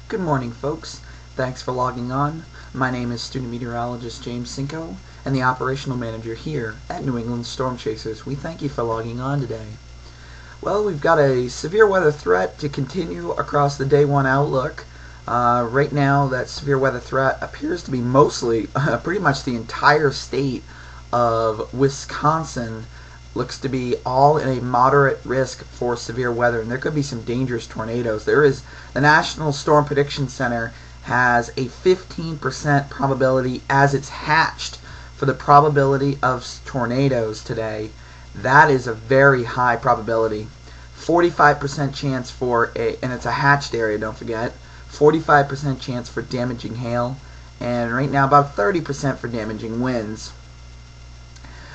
Good morning, folks. Thanks for logging on. My name is student meteorologist James Sinko, and the operational manager here at New England Storm Chasers. We thank you for logging on today. Well, we've got a severe weather threat to continue across the day one outlook. Right now, that severe weather threat appears to be mostly, pretty much the entire state of Wisconsin looks to be all in a moderate risk for severe weather, and there could be some dangerous tornadoes. The National Storm Prediction Center has a 15% probability as it's hatched for the probability of tornadoes today. That is a very high probability. 45% chance and it's a hatched area, don't forget, 45% chance for damaging hail, and right now about 30% for damaging winds.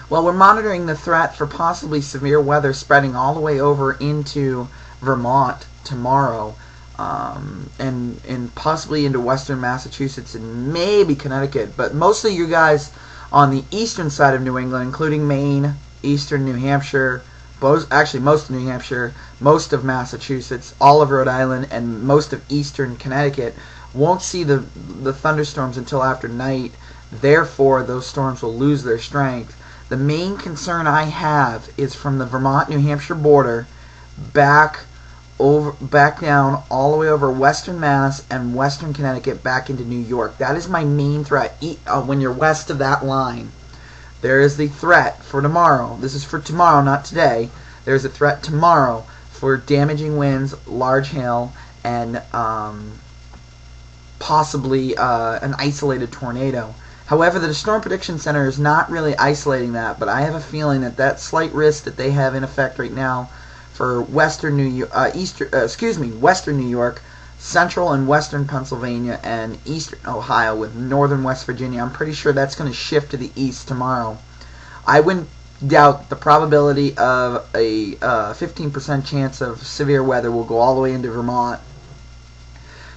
Well, we're monitoring the threat for possibly severe weather spreading all the way over into Vermont tomorrow, and possibly into western Massachusetts and maybe Connecticut. But mostly you guys on the eastern side of New England, including Maine, eastern New Hampshire, most of New Hampshire, most of Massachusetts, all of Rhode Island, and most of eastern Connecticut, won't see the thunderstorms until after night. Therefore, those storms will lose their strength. The main concern I have is from the Vermont-New Hampshire border back down all the way over western Mass and western Connecticut back into New York. That is my main threat when you're west of that line. There is the threat for tomorrow. This is for tomorrow, not today. There's a threat tomorrow for damaging winds, large hail, and possibly an isolated tornado. However, the Storm Prediction Center is not really isolating that, but I have a feeling that slight risk that they have in effect right now for western New York, central and western Pennsylvania, and eastern Ohio with northern West Virginia, I'm pretty sure that's going to shift to the east tomorrow. I wouldn't doubt the probability of a 15% chance of severe weather will go all the way into Vermont,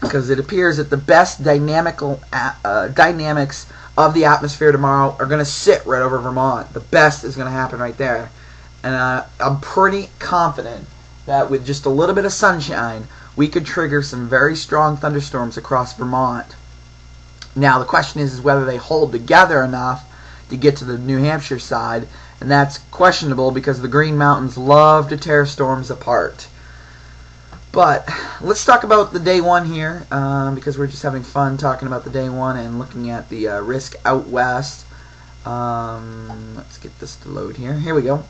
because it appears that the best dynamics of the atmosphere tomorrow are going to sit right over Vermont. The best is going to happen right there. And I'm pretty confident that with just a little bit of sunshine, we could trigger some very strong thunderstorms across Vermont. Now, the question is whether they hold together enough to get to the New Hampshire side, and that's questionable because the Green Mountains love to tear storms apart. But let's talk about the day one here, because we're just having fun talking about the day one and looking at the risk out west. Let's get this to load here. Here we go.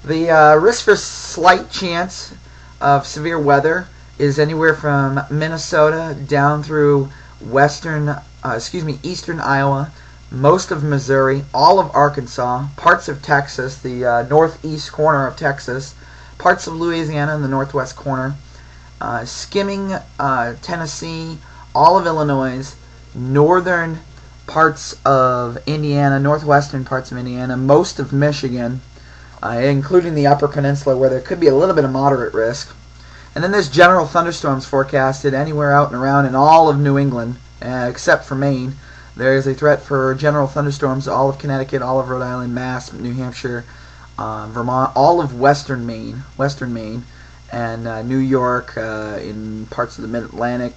The risk for slight chance of severe weather is anywhere from Minnesota down through eastern Iowa, most of Missouri, all of Arkansas, parts of Texas, the northeast corner of Texas, parts of Louisiana in the northwest corner, skimming Tennessee, all of Illinois, northern parts of Indiana, northwestern parts of Indiana, most of Michigan, including the Upper Peninsula where there could be a little bit of moderate risk. And then there's general thunderstorms forecasted anywhere out and around in all of New England, except for Maine. There is a threat for general thunderstorms all of Connecticut, all of Rhode Island, Mass, New Hampshire, Vermont, all of western Maine, and New York, in parts of the Mid-Atlantic,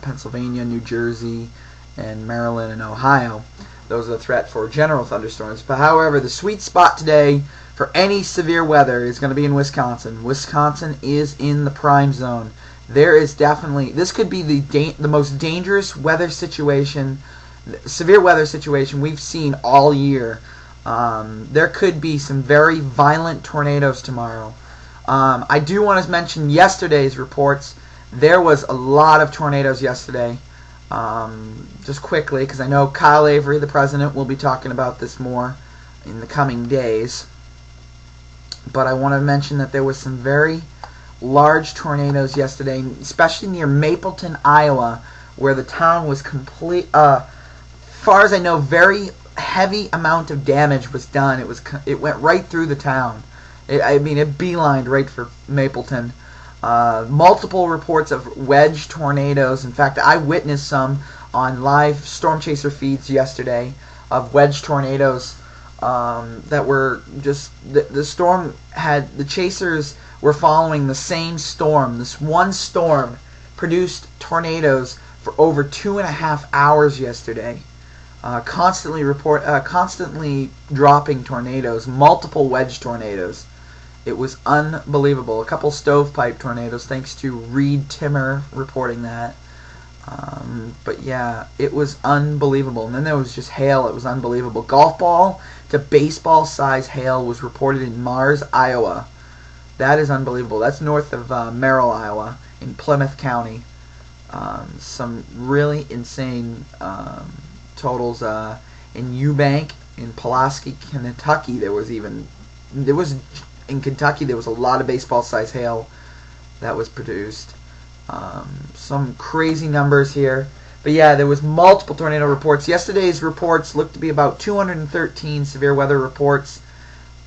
Pennsylvania, New Jersey, and Maryland and Ohio. Those are the threat for general thunderstorms. But however, the sweet spot today for any severe weather is going to be in Wisconsin. Wisconsin is in the prime zone. There is definitely, this could be the most dangerous weather situation, severe weather situation we've seen all year. There could be some very violent tornadoes tomorrow. I do want to mention yesterday's reports. There was a lot of tornadoes yesterday. Just quickly, because I know Kyle Avery, the president, will be talking about this more in the coming days. But I want to mention that there was some very large tornadoes yesterday, especially near Mapleton, Iowa, where the town was as far as I know, very heavy amount of damage was done. It went right through the town. It beelined right for Mapleton. Multiple reports of wedge tornadoes. In fact, I witnessed some on live Storm Chaser feeds yesterday of wedge tornadoes that were just the storm had the chasers were following the same storm. This one storm produced tornadoes for over 2.5 hours yesterday. Constantly dropping tornadoes, multiple wedge tornadoes. It was unbelievable. A couple stovepipe tornadoes, thanks to Reed Timmer reporting that. But yeah, it was unbelievable. And then there was just hail. It was unbelievable. Golf ball to baseball size hail was reported in Mars, Iowa. That is unbelievable. That's north of Merrill, Iowa, in Plymouth County. Some really insane totals in Eubank, in Pulaski, Kentucky. In Kentucky there was a lot of baseball size hail that was produced. Some crazy numbers here, but yeah, there was multiple tornado reports. Yesterday's reports looked to be about 213 severe weather reports.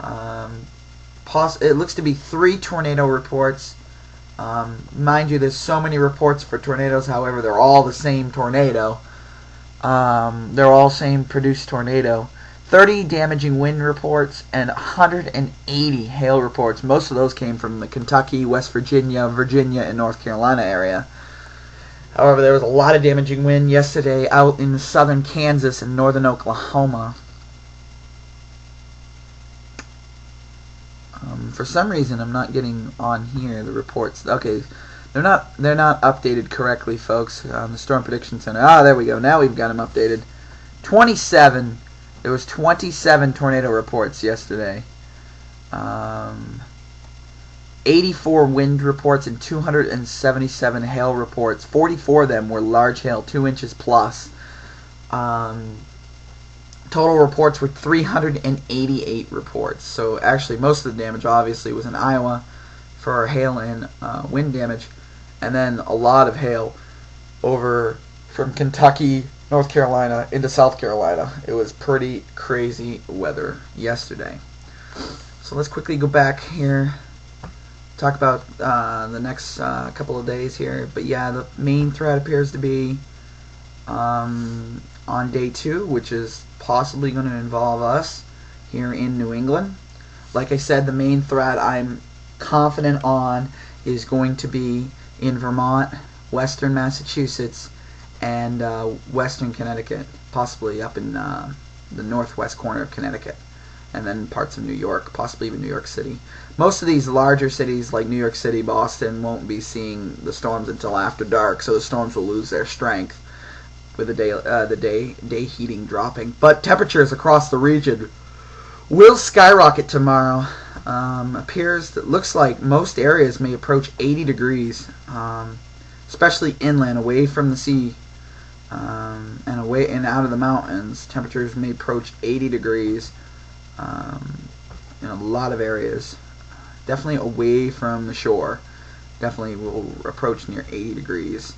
It looks to be 3 tornado reports. Mind you, there's so many reports for tornadoes. However, they're all the same tornado. They're all same produced tornado. 30 damaging wind reports and 180 hail reports. Most of those came from the Kentucky, West Virginia, and North Carolina area. However, there was a lot of damaging wind yesterday out in southern Kansas and northern Oklahoma. For some reason, I'm not getting on here the reports. Okay, they're not updated correctly, folks, on the Storm Prediction Center. Ah, there we go. Now we've got them updated. 27. There was 27 tornado reports yesterday. 84 wind reports and 277 hail reports. 44 of them were large hail, 2 inches plus. Total reports were 388 reports. So actually most of the damage obviously was in Iowa for hail and wind damage. And then a lot of hail over from Kentucky, North Carolina into South Carolina. It was pretty crazy weather yesterday. So let's quickly go back here, talk about the next couple of days here. But yeah, the main threat appears to be on day 2, which is possibly going to involve us here in New England. Like I said, the main threat I'm confident on is going to be in Vermont, western Massachusetts, and western Connecticut, possibly up in the northwest corner of Connecticut, and then parts of New York, possibly even New York City. Most of these larger cities like New York City, Boston, won't be seeing the storms until after dark, so the storms will lose their strength with the day heating dropping. But temperatures across the region will skyrocket tomorrow. Looks like most areas may approach 80 degrees, especially inland, away from the sea. And away and out of the mountains, temperatures may approach 80 degrees in a lot of areas. Definitely away from the shore. Definitely will approach near 80 degrees.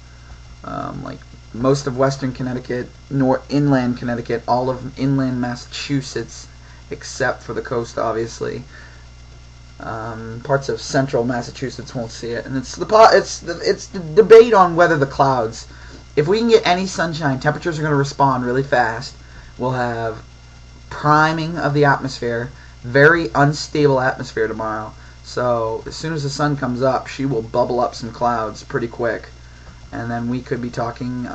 Like most of western Connecticut, inland Connecticut, all of inland Massachusetts, except for the coast, obviously. Parts of central Massachusetts won't see it, and it's the debate on whether the clouds. If we can get any sunshine, temperatures are going to respond really fast. We'll have priming of the atmosphere, very unstable atmosphere tomorrow. So as soon as the sun comes up, she will bubble up some clouds pretty quick. And then we could be talking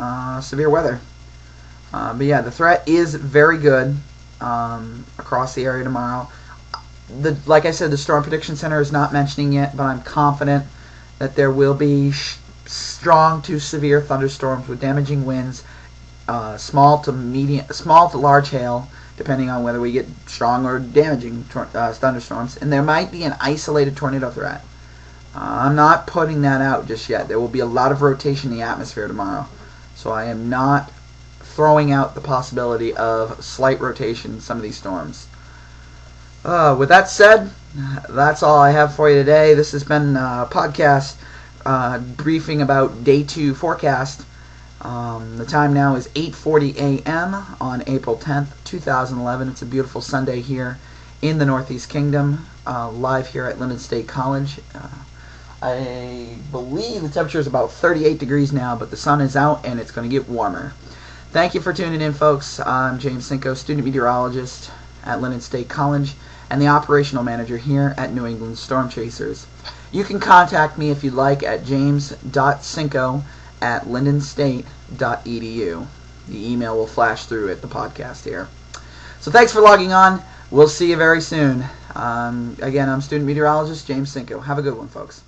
severe weather. But yeah, the threat is very good across the area tomorrow. Like I said, the Storm Prediction Center is not mentioning it, but I'm confident that there will be strong to severe thunderstorms with damaging winds, small to large hail, depending on whether we get strong or damaging thunderstorms. And there might be an isolated tornado threat. I'm not putting that out just yet. There will be a lot of rotation in the atmosphere tomorrow, so I am not throwing out the possibility of slight rotation in some of these storms. With that said, that's all I have for you today. This has been a podcast briefing about Day 2 forecast. The time now is 8:40 a.m. on April 10th, 2011. It's a beautiful Sunday here in the Northeast Kingdom, live here at Linden State College. I believe the temperature is about 38 degrees now, but the sun is out and it's going to get warmer. Thank you for tuning in, folks. I'm James Sinko, student meteorologist at Linden State College and the operational manager here at New England Storm Chasers. You can contact me if you'd like at james.sinko lindenstate.edu. The email will flash through at the podcast here. So thanks for logging on. We'll see you very soon. Again, I'm student meteorologist James Sinko. Have a good one, folks.